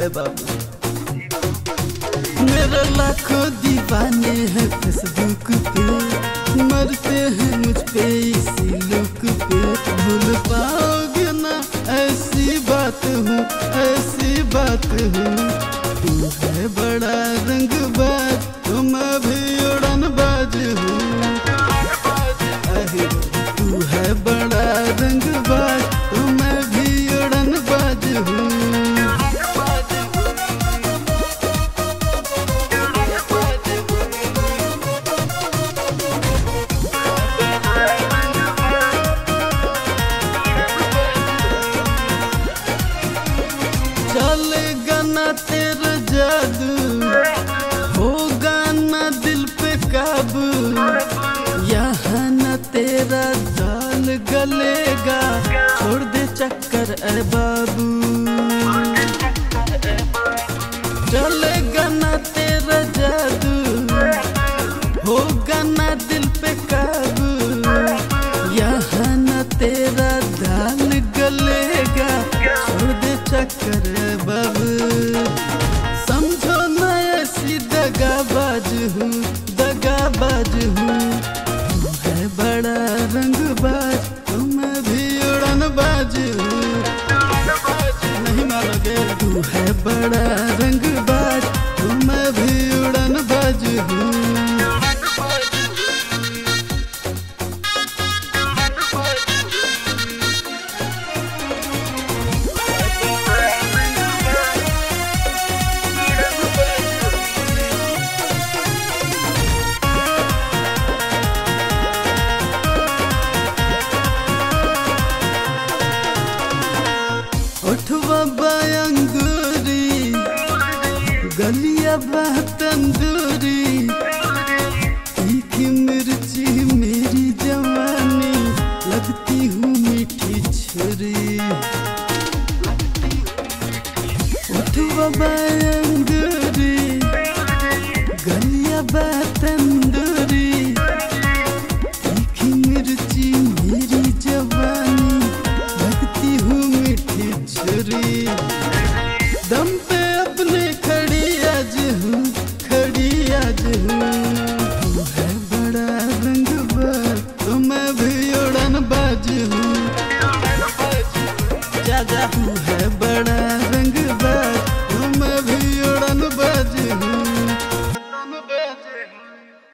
है बाबू। मेरा लाखों दीवाने हैं फेसबुक पे, मरते हैं मुझ पे इसी लुक पे। भूल पाओगे ना ऐसी बात हूँ, ऐसी बात हूँ। तू है बड़ा रंगबाज तो मैं भी उड़नबाज हूँ। तू है बड़ा रंगबाज तो मैं भी उड़नबाज हूँ। चलेगा ना तेरा जादू, होगा ना दिल पे काबू। यहाँ ना तेरा दाल गलेगा, छोड़ दे चक्कर ए बाबू। चलेगा ना तेरा जादू, होगा ना दिल पे काबू। यहाँ ना तेरा दाल गलेगा, छोड़ दे चक्कर बाबू। समझो ना ऐसी दगाबाज हूँ, दगाबाज हूँ। तू है बड़ा रंगबाज तो मैं भी उड़नबाज हूँ। नहीं मानोगे? तू है बड़ा रंगबाज तो मैं भी उड़नबाज हूँ। उठवा बायंगूरी, गलिया बा तंदूरी। तीखी मिर्ची मेरी जवानी, लगती हूँ मीठी छुरी। उठवा बायंगूरी, गलिया बा तंदूरी। तीखी मिर्ची मेरी जवानी, लगती हूँ मीठी छुरी। दम पे अपने खड़ी आज हूँ, खड़ी आज हूँ। तू है बड़ा रंगबाज तो मैं भी उड़नबाज हूँ। जा जा।